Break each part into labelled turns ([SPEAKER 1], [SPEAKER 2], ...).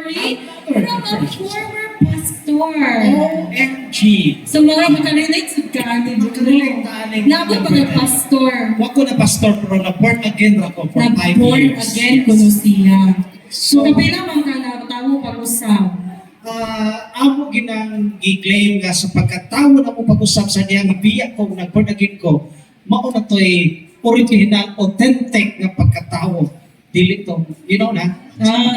[SPEAKER 1] from a former pastor.
[SPEAKER 2] OMG.
[SPEAKER 1] So mga makarelate sa kanin dito. Nabo pa na pastor.
[SPEAKER 2] Wako na pastor pero na born again ako for 5
[SPEAKER 1] Nag-born
[SPEAKER 2] years.
[SPEAKER 1] again kuno siya. So kapila man ka na tawo pag-usap.
[SPEAKER 2] Amo ginang i-claim nga sa pagkatawo na mo pag-usap sa niya, ibiyak ko, nag-born again ko, mao na to'y original, authentic na pagkatawo. Dili to, you know na?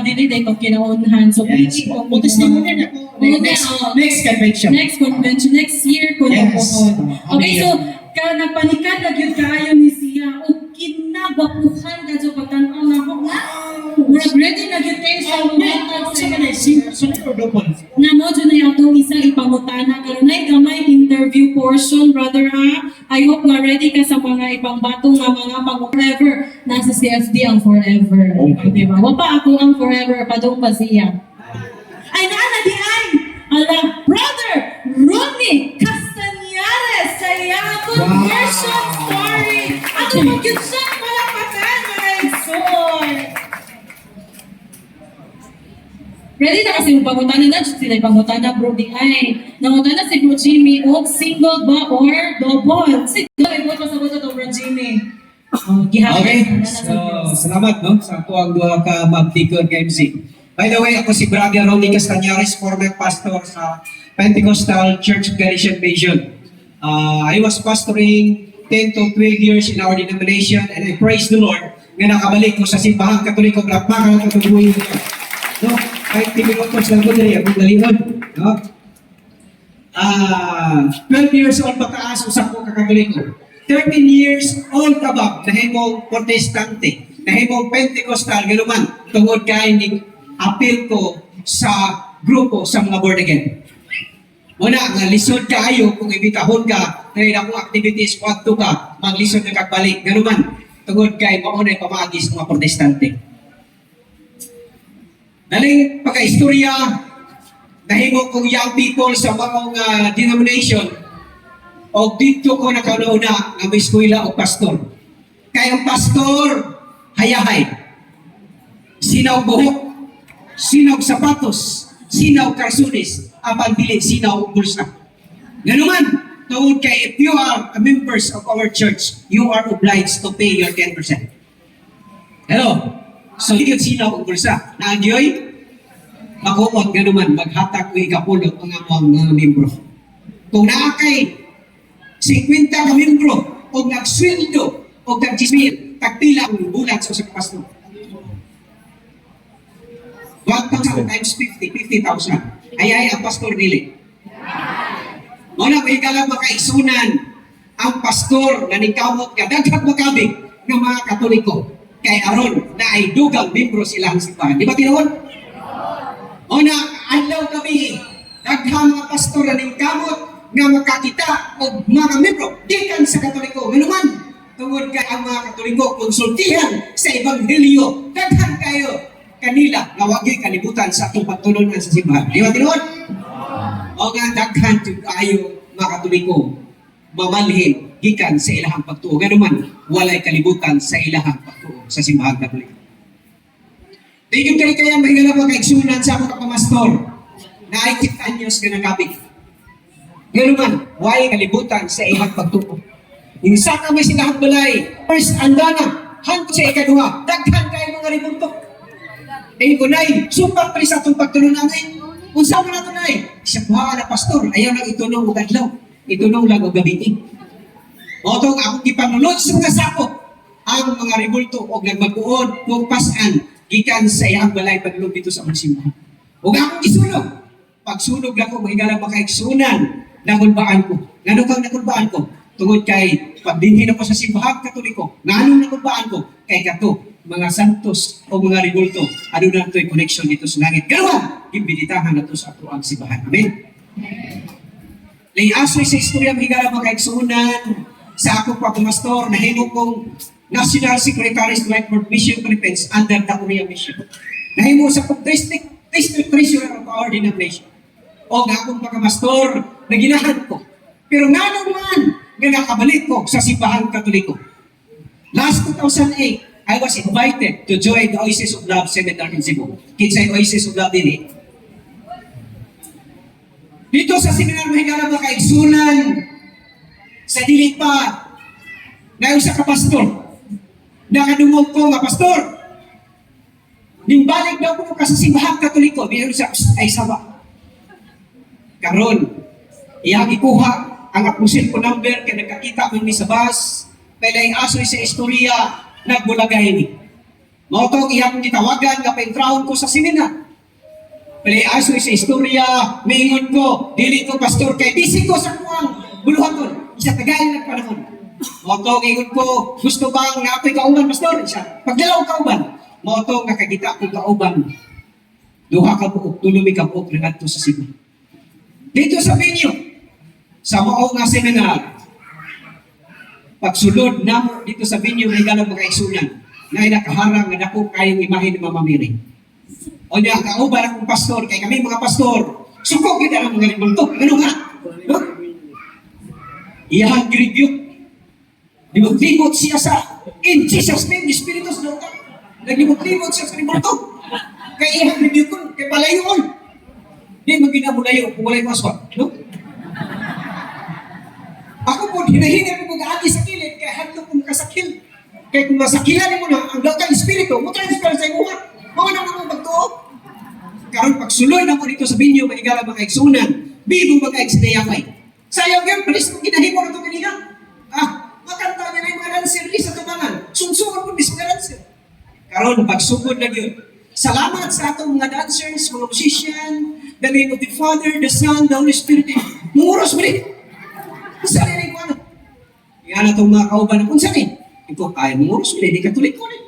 [SPEAKER 1] Dili day ko kinaunhan. So
[SPEAKER 2] Yes.
[SPEAKER 1] pwede ko
[SPEAKER 2] Testimony na ko. Next convention.
[SPEAKER 1] Next convention, next year ko na
[SPEAKER 2] Yes.
[SPEAKER 1] po. Okay, so nagpanikan na yun kayo ni siya o kinagwapuhan ka so pagtanaw na ako we're ready na yun kayo sa na mo dyan na yung itong isang ipangutana karon na gamay interview portion brother ha. I hope na ready ka sa mga ibang batong na mga pang-forever nasa CFD ang forever.
[SPEAKER 2] Okay.
[SPEAKER 1] Diba? Wapa ako ang forever padong pa siya. Ay naana di ay ala brother Ronnie Castañares sa iyang conversion story. Ato mag-yun palakpakan ay soy. Ready na kasi yung pangutana na, sila yung pangutana bro di ay. Nangutana si bro Jimmy, o single ba or double? Single, ay buot masagot ito bro Jimmy.
[SPEAKER 3] Okay, so salamat no sa ato ang duha ka magtikod ka MC. By the way, ako si Brother Ronnie Castañares, former pastor sa Pentecostal Church of Garrison Vision. I was pastoring 10 to 12 years in our denomination and I praise the Lord nga nakabalik ko sa simbahan Katoliko Blackback at katubuhin ko. No, kahit timinutos lang ko dali, akong dalingon. No? 12 years old pagkaas, usap ko kakatoliko. 13 years old above, nahimong Protestante, nahimong Pentecostal, ganuman, tungod kay ni appeal ko sa grupo sa mga born again. Muna, nga lisod kaayo kung ibitahon ka, na akong activities, wakto ka, maglisod na kagbalik, ganuman, tungod kay maunay pamagis ng mga Protestante. Daling pagka-istorya, nahimo kong young people sa mga denomination, o dito ko nakauna ng eskwela o pastor. Kaya ang pastor, hayahay. Sinaw buhok, sinaw sapatos, sinaw karsunis, apan dili sinaw bulsa. Ganuman, tungod kay if you are a members of our church, you are obliged to pay your 10%. Hello? So, hindi sinaw ang bulsa. Naagyoy, makuot ganuman, maghatag ko ikapulot ang mga membro. Kung naakay 50 ka membro o nagsweldo o nagchismil, tagpila ang bulan sa usap pastor. 1,000 times 50, 50,000. Ay ang pastor nili. Muna ko ikalang makaisunan ang pastor na nikamot ka daghang makabig ng mga Katoliko kay aron na ay dugang membro sila ang simbahan. Di ba tinuon? Muna, adlaw kami daghang mga pastor na nikamot nga makakita o mga membro gikan sa Katoliko. Ganuman, tungod kay ang mga Katoliko konsultihan sa Ebanghelyo. Daghan kayo kanila nga wagi kalibutan sa atong pagtulungan sa simbahan. Di ba tinuod? O nga daghan jud kayo mga Katoliko mamalhin gikan sa ilahang pagtuo. Ganuman, walay kalibutan sa ilahang pagtuo sa simbahan Katoliko. Tingin kay kaya mahigala pa kaigsunan sa mga kapamastor na ay 10 anyos nga nakabig. Ganuman, walay kalibutan sa ihang pagtuo. Insa ka may silahang balay, first andana, hangtod sa ikaduha, daghan kayo mga ribuntok. Tingin ko na'y, sumpang pali sa itong pagtulungan ay, unsa mo na ito na'y, siya buhaan na pastor, ayaw lang itunong o gadlaw, itunong lang o gabitin. O itong akong ipanulod sa mga sakop, ang mga ribulto o nagmaguon, o pasan, gikan sa ihang balay paglubi dito sa magsimbahan. O akong isunog, pagsunog lang ko, mahigala makaigsunan, nakulbaan ko. Ngano kang nakulbaan ko? Tungod kay pagdinhin ako sa simbahan Katoliko. Nganong nakulbaan ko? Kay kato, mga santos o mga ribulto, ano na ito'y connection dito sa langit. Ganoon, ibinitahan na ito sa ato ang simbahan. Amen? Lay asoy sa istorya, mahigala makaigsunan sa ako pagmastor, nahimo kong National Secretary sa Lightboard Mission Philippines under the Korea Mission. Nahimo sa district treasurer of our denomination. O nga akong pagkamastor na ginahan ko. Pero nga naman, nga nakabalik ko sa simbahan Katoliko. Last 2008, I was invited to join the Oasis of Love seminar in Cebu. Kinsay Oasis of Love din eh. Dito sa seminar mahigala mga kaigsunan sa dili pa na usa ka pastor. Nakadungog ko nga pastor. Nimbalik daw ko ka sa simbahan Katoliko. Biyo sa ay sawa. Karon, iya gikuha ang akong cellphone number kay nagkakita ko ni sa bus. Kay asoy sa istorya nagbulagay ni. Mao to iya kong gitawagan nga pa-entraon ko sa seminar. Pwede asoy sa istorya, mingon ko, dili ko pastor kay busy ko sa kuwang buluhaton. Isa tagay ng panahon. Moto, ingon ko, gusto bang nga ako'y kauban, pastor? Isa, pagdalaw kauban. Moto, nga kagita ko kauban. Duha ka buok, tulumi ka buok, renato sa Cebu. Dito sa venue, sa mao nga seminar, pagsulod na dito sa venue, may galang mga isunan, na nakaharang nga dako kayong imahe ni Mama Mary. O niya, kauban akong pastor, kay kami mga pastor, sukog yun ang mga limultok. Ano nga? No? Iyahang rebuke. Limot-limot siya sa, in Jesus' name, the Spirit of God. Naglimot-limot siya sa limultok. Kaya iyahang rebuke ko, kay palayon. Di maginamulayo, kung wala'y maswag. No? Ako po, hinahingan ko mag-aagi sa kilid, kaya handlo kong kasakil. Kaya kung masakilan mo na ang lokal espiritu, mo-transfer sa imuha. Mga naman magtuo. Karon pagsuloy na mo dito sa binyo, maigala mga igsunan, bibo mga igsinayamay. Sayang yan, palis kong ginahimo na ito kanina. Makanta niya na yung mga dancer, di sa tumangan. Sungsungan mo, di sa mga dancer. Karon, pagsugod na yun. Salamat sa atong mga dancers, mga musician, the name of the Father, the Son, the Holy Spirit. Munguros mo rin. Kung saan rin ko ano? Yan atong mga kauban, kung saan rin? Ito, kaya munguros mo rin, di katulik ko rin.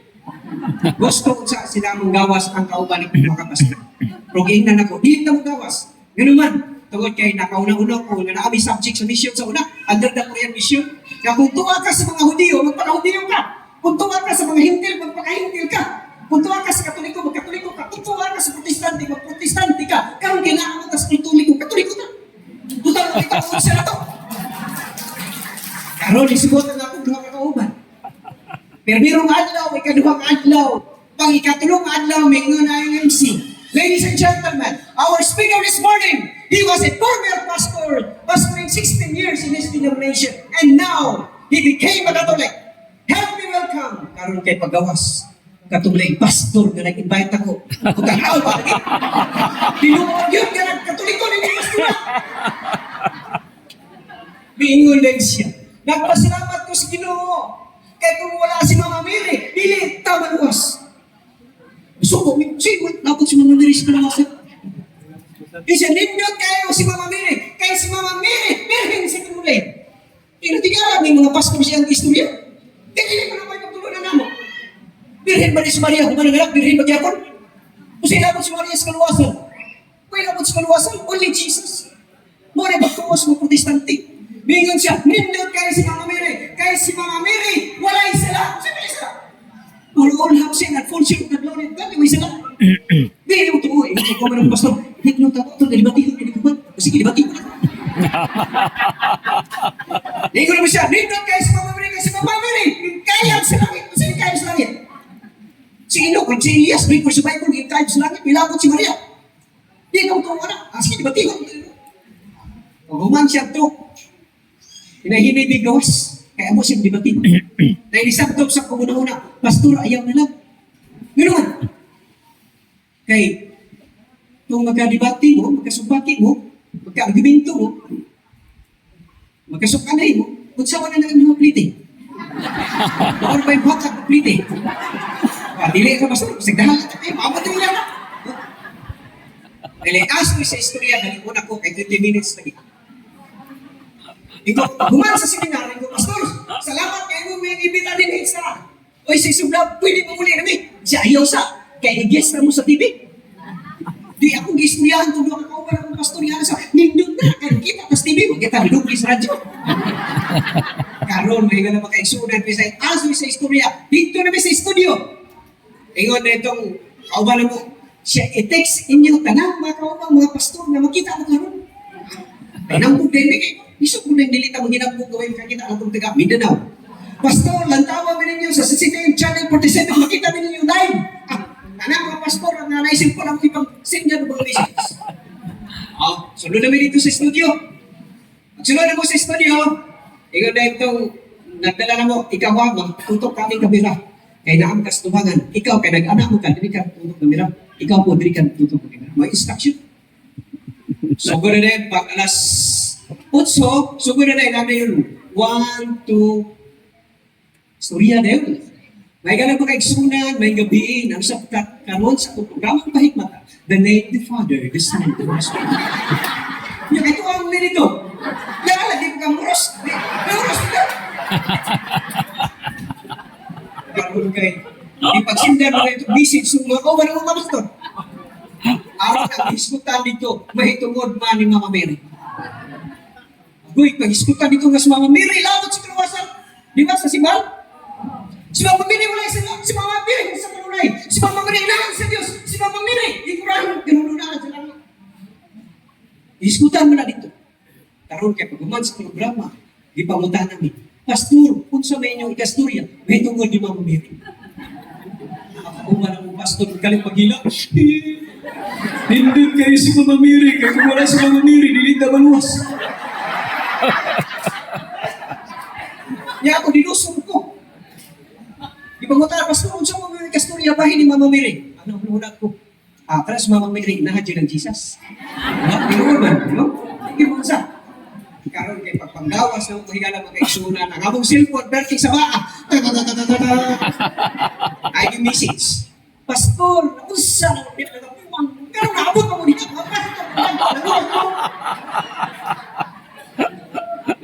[SPEAKER 3] Gusto ko sa sila mong gawas ang kauban ng mga kapastor. Pero giingnan ako, di na mong gawas. Ganun man, tungod kay nakauna-una ko na naabi subject sa mission sa una, under the Korean mission. Kaya kung tuwa ka sa mga Hudiyo, magpaka-Hudiyo ka. Kung tuwa ka sa mga Hintil, magpaka-Hintil ka. Kung tuwa ka sa Katoliko, magkatoliko ka. Kung tuwa ka sa Protestante, magprotestante ka. Karon kailangan mo tas Katoliko ka. Tutang mo kita kung sila to. Karon, isubutan ako mga kakauban. Pero birong adlaw, ikaduhang adlaw, pang ikatulong adlaw, may ngunay MC. Ladies and gentlemen, our speaker this morning, he was a former pastor, pastoring 16 years in his denomination, and now, he became a Catholic. Help me welcome, karon kay pagawas, Katolik pastor na nag-invite ako. Kung kakaw ba, dinunod yun ka nag-Katoliko, hindi pastor. Biingon lang siya. Nagpasalamat ko sa Ginoo. Kaya kung wala si Mama Mary, dili tamaluwas. So, kung sige, napot si Mama Mary sa kalawasan. Isa, nindot kayo si Mama Mary. Kaya si Mama Mary, merhin si Tumulay. Tinatigaran may mga pastor siyang istorya. Kaya hindi ko naman pagtulunan na mo. Birhin ba ni si Maria? Kung mananganak, birhin ba gyapon? Kung sinabot si Maria sa kalawasan. Kung inabot sa kalawasan, only Jesus. Muna bagtuos mo protestante. Bingon siya, nindot kayo si Mama Mary. Kaya si Mama Mary, walay sila. Siyempre sila. All housing at full ship na glory. Dati may sila. Hindi mo tumo. Ito ko man ang pastor. Hindi mo tapo. Ito, nalibati ko. Kasi kinibati ko na. Hindi ko naman siya. Nindot kayo si Mama Mary. Kaya si Mama Mary, kaya sa langit. Kasi kaya sa langit. Si Enoch, si Elias, read ko sa Bible, yung kaya sa langit. Milabot si Maria. Hindi ko tumo na. Sige, nibati ko. Human siya to. Hinahinay gawas. Kaya mo siyang dibatin. Na inisabtog sa paguna-una, pastor, ayaw na lang. Ganoon. Kay, kung magkadibati mo, magkasumbaki mo, magka-argumento mo, magkasukanay mo, kung sawa na lang mga plite. Or may bakag plite. Dili ka pastor, sagdahan ka tayo, mamatay nila na. Dili, ask me sa istorya, nalimuna ko kay 20 minutes lagi. Ito, guman sa seminar, ito, pastor, salamat kayo mo may ibita din sa oy, si Sublab, pwede mo muli namin. Siya ayaw sa, kaya i-guest na mo sa TV. Di ako gistoryahan kung doon ako para kung pastoryahan sa, nindot na, kaya kita tas TV, huwag kita rinugli sa radyo. Karon, may gana makaisunan, may sa aso sa istorya, dito na may sa studio. Ingon na itong, kauban mo, siya i-text inyo, tanang mga kaubang mga pastor na makita mo karon. Ay, nang problema kayo. Iso ko nang dilita mo ginagpong gawin ka kita ang taga Mindanao. Pastor, lantawa mo ninyo sa CCTV Channel 47, makita mo ninyo live. Anak mga pastor, ang naisip ko lang ibang senior ng mga messages. Sunod namin dito sa studio. At sunod na mo sa studio, ikaw na itong nagdala na mo, ikaw tutok kami kamera. Kaya naam kas tubangan, ikaw kaya nag-anak mo ka, dili ka tutok kamera. Ikaw po, dili ka tutok kamera. May instruction. So, gano'n na yun, pag alas 8, so gano'n na yun, namin yun, 1, 2, storya na yun. May ganang pagkaigsunan, may gabiin, ang sa karon sa programa pahikmata, the name, the Father, the Son, the Holy Spirit. Yung ito ang nilito. Yung ala, di ka muros. Muros ka. Karoon kayo. Ipagsindan mo ito, message sa mga kawan ng mga pastor. Araw na, iskutan dito, mahitungod man ni Mama Mary. Uy, pag-iskutan dito nga si Mama Mary, lawat sa kalawasan. Di ba, sa Simal? Si Mama Mary wala si Mama Mary sa kanunay. Si Mama Mary inahan sa Diyos. Si Mama Mary, ikurahan, kinununaan sa langit. Iskutan mo na dito. Karoon kaya pag-uman sa programa, ipamutan namin. Pastor, kung sa may inyong ikasturya, may tungkol di Mama Mary. Nakakakuman ang pastor, galing pagila. Hindi kayo si Mama Mary, kaya kung wala si Mama Mary, dilita maluwas. Niya ako, dinusong ko. Ipamutan, pastor, kung sa mga ikasturya, bahin ni Mama Mary. Ano ang lunag ko? Para si Mama Mary, nahadyo ng Jesus. Ginoon man, no? Ginoon sa. Karoon kay pagpanggawas ng mahigala magkaisunan, ang among cellphone, berting sa baa. Ay, yung message. Pastor, usa na ulit na napuwang. Pero naabot pa mo dito.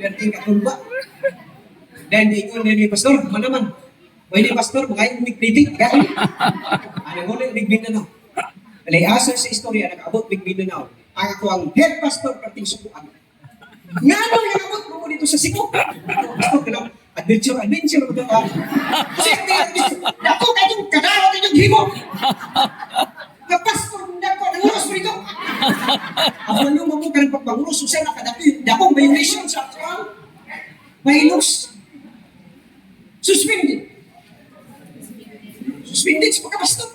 [SPEAKER 3] Berting ka ba? Then, ikon ni Pastor, manaman. Pwede Pastor, makayang umigpitik. Ano mo na umigbin na no? Alay, asa sa istorya, nag-abot umigbin na no. Ang ako ang head pastor, berting sukuan. Nga ano yung abot mo dito sa Cebu? Adventure ito ba? Kasi ako kayong kadawat inyong himo. Kapastor, ako, nanguros mo dito. Ako nung mabuka ng pagpanguros, usay na kadapin. Dakong violation sa actual. Violus. Suspended. Suspended sa pagkapastor.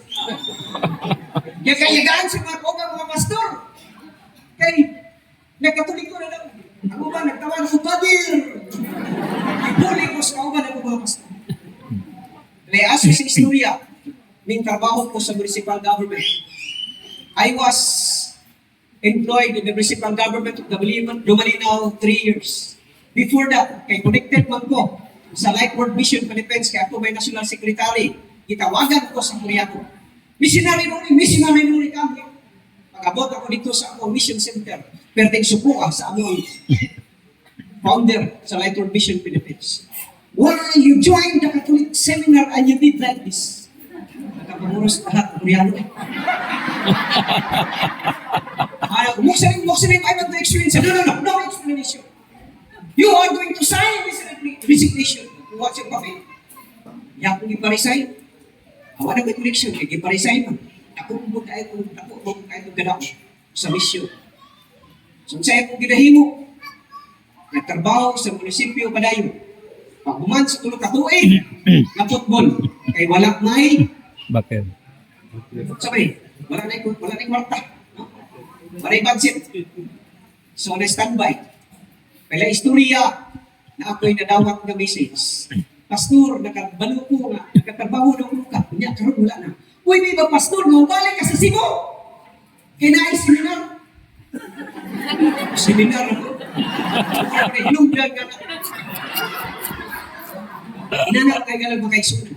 [SPEAKER 3] Kaya kayagaan sa mga pastor. Kaya nagkatulik ko na daw. Ako ba, nagtawag ko, Padir! Ibuli ko sa kauban ako mga pastor. Leaso sa istorya, may trabaho ko sa municipal government. I was employed in the municipal government of Lumalinaw 3 years. Before that, kay connected man ko sa Lightward Mission Philippines, kaya ako may national secretary. Itawagan ko sa Korea ko. Missionary nuri kami. Pag-abot ako dito sa akong mission center, perting supuka sa among founder sa Lightward Mission Philippines. Why you joined the Catholic seminar and you did like this? Nagkapanguros lahat, Koreano. Muslim, I want to experience it. No explanation. You are going to sign this resignation. What's your coffee? Yakong iparesign. Awa na may connection, iparesign man. Ako mo kahit ganaw sa misyon. So sa akong ginahimo, nagtrabaho sa munisipyo Padayon. Pagbuman sa tulog katuig na football, kay wala may
[SPEAKER 4] Bakit?
[SPEAKER 3] sabay, wala na kwarta. No? Wala na budget. So na standby. Kaya istorya na ako'y nadawat na message. Pastor, nakabalo ko nga, nakatrabaho na ko ka. Kunya, karoon wala na. Pwede ba, Pastor, balik ka sa Cebu? Kinaay seminar. Seminar ako. Hinugdan ka na. Inanap kayo galang makaisunan.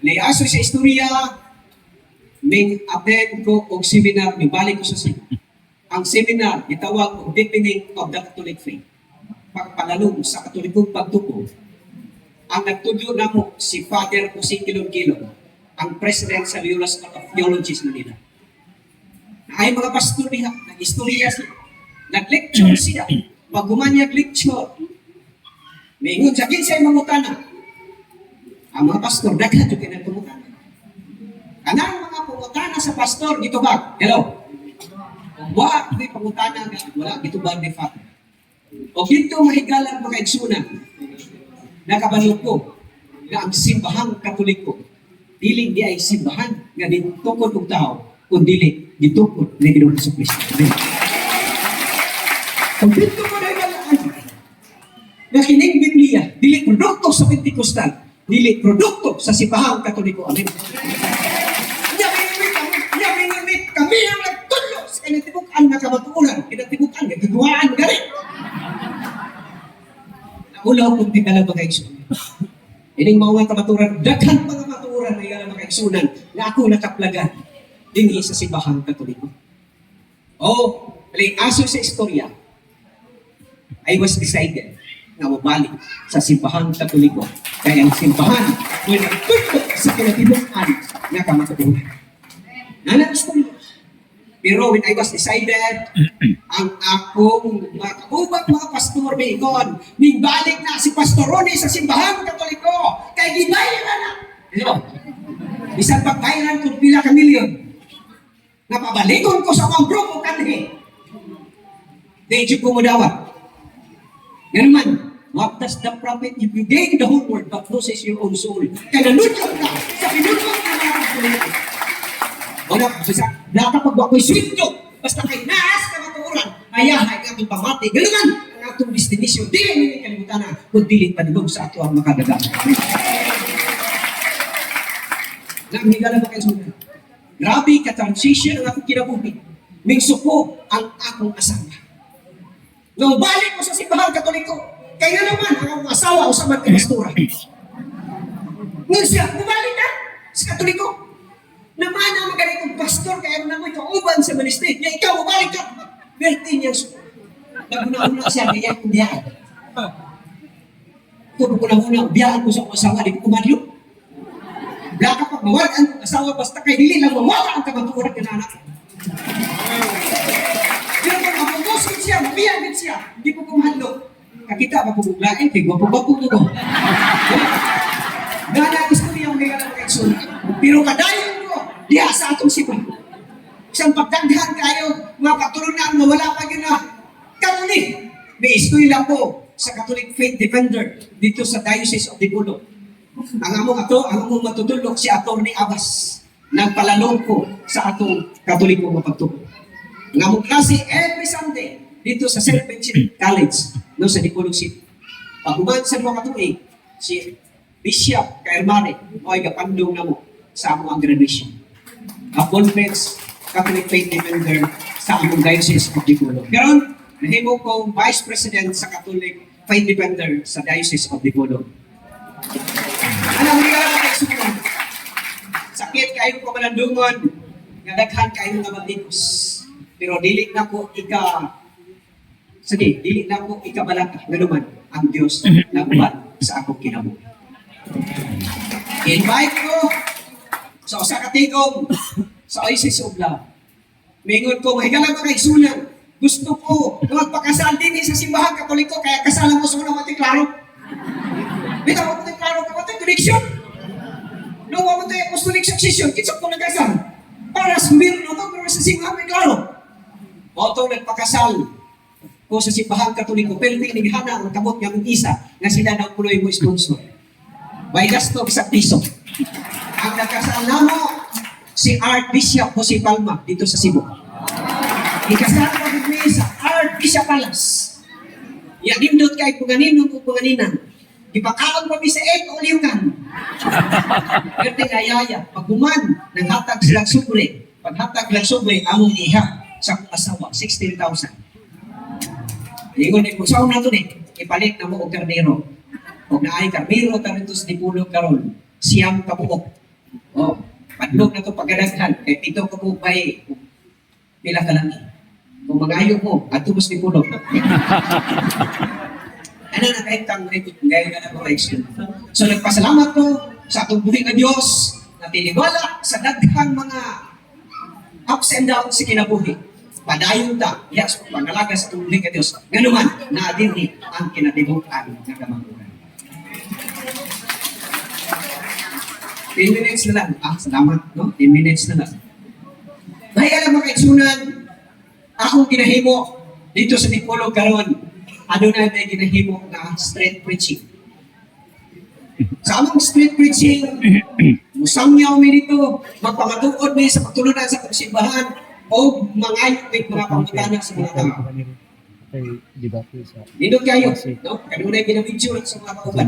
[SPEAKER 3] Layaso sa istorya, may attend ko og seminar, may balik ko sa Cebu. Ang seminar, itawag o deepening of the Catholic faith. Pagpalalong sa Katolikong pagtuko. Ang nagtudlo na mo si Father Jose Kilon-Kilon, ang president sa Loyola School of Theology sa Manila. Ay mga pastor niya, nag-istorya siya, nag-lecture siya, pag-umanyag lecture. May ingon sa kinsay mangutana. Ang mga pastor, daghan yung kinagpangutana. Kanang mga pangutana sa pastor, dito ba? Hello? Wala, may pangutana, wala, dito ba ni Father? O dito mahigalang mga igsunan. nakabalo ko nga ang simbahang Katoliko dili di ay simbahan nga ditukod og tao kun dili ditukod ni Ginoong Jesucristo. Kung dito ko na ibalaan na kining Biblia, dili produkto sa Pentecostal, dili produkto sa simbahang Katoliko. Amen. Kami ang nagtulog sa kinatibukan na kamatuulan, kinatibukan, nagagawaan nga rin. Naulaw kung di ka lang makaigsunan. Ining mga kamaturan, daghan mga maturan na ilang makaigsunan na ako nakaplagan din sa simbahang Katoliko. Aso sa istorya, I was decided na mabalik sa simbahang Katoliko. Kaya ang simbahan ay nagtulog sa kinatibukan na kamatuulan. Nalang istorya. Pero when I was decided, ang akong mga kaubang mga pastor Bicon, ning balik na si Pastor Ronnie sa simbahang Katoliko, kay gibayaran na. Isang pagbayaran kung pila ka milyon. Napabalikon ko sa mga grupo kanhi. Medyo ko mo dawat. Ganun man, what does the prophet if you gain the whole world but loses your own soul? Kaya nalunod ka sa pinunod na mga Katoliko. Wala, nakapagwa ko'y swinto, basta kay naas ka matuuran, ayahay ka itong pamati. Ganun man, ang atong destination, di rin may kalimutan na, kung dilit panilog sa ato ang makagagamit. Nanghiga na ba kayo sunod? Grabe ka-transition ang akong kinabuhi. Mingso ko ang akong asawa. Nung balik ko sa simbahang Katoliko, kaya naman ang akong asawa o sa magkabastura. Nung siya, bumalik na sa Katoliko. Naman ang magaling kong pastor, kaya mo naman kauban sa ministry niya, ikaw, mabalik ka. Bertin niya, naguna-una siya, kaya kong biyaan. Kung naguna-una, biyaan ko sa asawa, di ko kumadlo. Biyaan ka pag mawala ang asawa, basta kay dili lang mawala ang kamaturan ka na anak. Pero kung mapugosin siya, mabiyagin siya, hindi ko kumadlo. Kakita, mapuguglain, kay gwapo-gwapo ko. Gana, gusto niya ang mga reaksyon. Pero kadayon ko, diya sa atong sipan. Isang pagdaghan kayo, mga katurunan na wala pa yun na Katolik. May eskwela po sa Catholic Faith Defender dito sa Diocese of Dipolo. Ang among matutulog si Atty. Abbas. Nagpalalong ko sa atong Katoliko mapagtulog. Ang among klase every Sunday dito sa St. Vincent College no, sa Dipolo City. Pag-uman sa mga katuig, si Bishop Kairmane o ay kapandong na mo sa among graduation. A conference Catholic Faith Defender sa among Diocese of Dipolo. Karon, nahimo kong Vice President sa Catholic Faith Defender sa Diocese of Dipolo. Alam mo nga na sumunod. Sakit kayo ko malandungon, nga daghan kayo nga matikos. Pero dili na ko dili na ko ikabalaka. Ganuman ang Diyos na uban sa akong kinabuhi. Invite ko sa usa ka tigom sa Oasis of Love. Mingon ko, mahigala ba kay sunan? Gusto ko na magpakasal din sa simbahang Katoliko, kaya kasalan mo sa unang matiklaro. Bita mo matiklaro ka, matay connection. No, matay apostolic succession, kitsap ko nagkasal. Para sumir no to, pero sa simbahang matiklaro. O itong nagpakasal ko sa simbahang Katoliko, pero tinigihana ang kamot niya mong isa na sila na puloy mo sponsor. May gasto sa piso. Ang nagkasal na mo, si Archbishop Jose Palma dito sa Cebu. Ikasal ko kami sa Archbishop Palace. Yadindot kay punganinong o punganinan. Ipakaon kami sa Eko Liukan. Pero ayaya, pagbuman, nanghatag silang sobre. Paghatag lang sobre, among iha sa asawa, 16,000. Ingon ni kung saan na ito ipalit na mo o karnero. Kung naay karnero, karitos di pulog karon, siyang kabuok. O, padlog na ito paggadaghan, kay pito kabuok bay, pila ka lang. Kung magayo mo, at tubos di pulog. Ano na kahit kang gaya na ng correction. So nagpasalamat ko sa atong buhay na Diyos na tiniwala sa daghang mga ups and downs sa kinabuhi. Padayon ta, yes, pangalaga sa atong buhay na Diyos. Ganuman, na diri ang kinatibukan ng kamangunan. 10 minutes na lang. Salamat, no? 10 minutes na lang. May alam mga kaitsunan, akong ginahimo dito sa Dipolo karon, ano na may ginahimo na street preaching. Sa among street preaching, musangyaw mi dito, magpamatuod mi sa pagtulunan sa pagsimbahan o mga pangutana sa mga tao. Nindot kayo, no? Kanunay binabidyo sa mga kauban.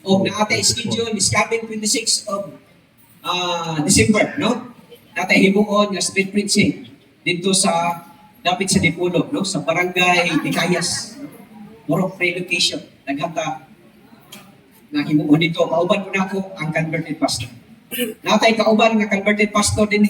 [SPEAKER 3] O naatay schedule is coming 26 of December, no? Natay himuon nga street preaching dito sa dapit sa Dipolog, no? Sa barangay Dicayas. Murong pre-location. Naghata na himuon dito. Kauban ko na ako ang converted pastor. Natay kauban nga converted pastor din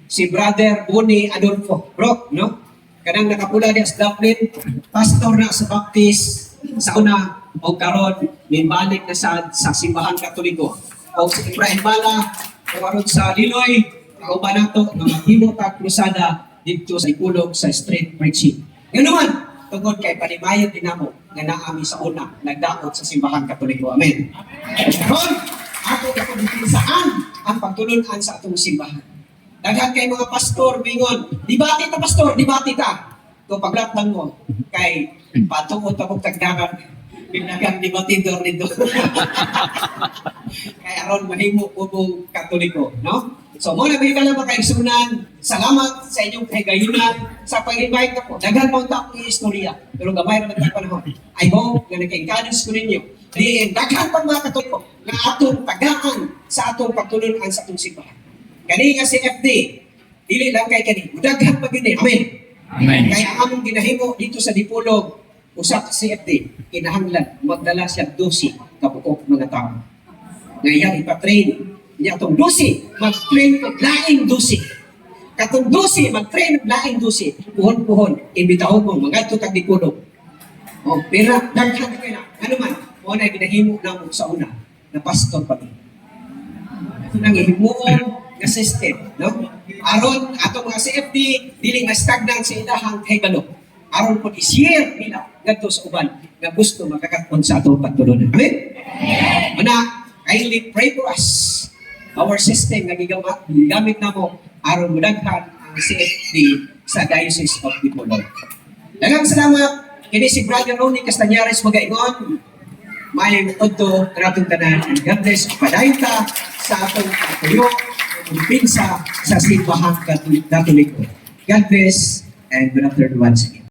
[SPEAKER 3] si Brother Boni Adolfo. Bro, no? Kanang nakapula niya sa Dublin, pastor na sa Baptist, sa una, o karon minbalik na sa simbahan Katoliko. O si Ibrahim Bala, karon sa Liloy, kauban nato nga maghimo ta krusada dito sa Dipolog sa street preaching. Ngayon naman, tungod kay panimayan din namo nga naami sa una nagdaot sa simbahan Katoliko. Amen. Karon, ako kapagitin saan ang pagtulunan sa atong simbahan. Daghan kay mga pastor, bingon, dibati ta pastor, dibati ta. Kung paglatnan mo, kay patuot ako tagdagan, pinagang debatidor nito. Kay aron mahimo ubong Katoliko, no? So, muna bigyan lang makaigsunan. Salamat sa inyong kahigayunan sa pag-invite ako. Daghan mo ang takong istorya. Pero gamay naman tayo panahon. I hope na nag-encourage ko ninyo. Daghan pang mga Katoliko na atong tagaan sa atong pagtulunan sa atong simbahan. Kani nga si FD, dili lang kay kani. Daghan pa gini. Amen.
[SPEAKER 4] Amen.
[SPEAKER 3] Kaya among ginahimo dito sa Dipolog, usap si FD, kinahanglan magdala siya 12 kabukok mga tao. Ngayon ipa-train niya itong 12, mag-train ko laing 12. Katong 12, mag-train laing 12. Puhon-puhon, imbitahon mo, mga ito kag Dipolog. O, pero daghan kayo na. Ano man, o na ginahimo na mo sa una, na pastor pa rin. Ito nang ihimuon, nga system, no? Aron ato mga CFD dili nga stagnant sa ilahang kahibalo. Aron po is-year nila ngadto sa uban nga gusto makakaton sa atong pagtulunan. Amen. Mana, kindly pray for us. Our system nga gigamit namo aron mudaghan ang CFD sa Diocese of Dipolog. Daghang salamat kini si Brother Ronnie Castañares magaingon. May mutod kanatong tanan. God bless padayon ta sa atong tuyo pinsa sa simbahan Katoliko. God bless and good afternoon once again.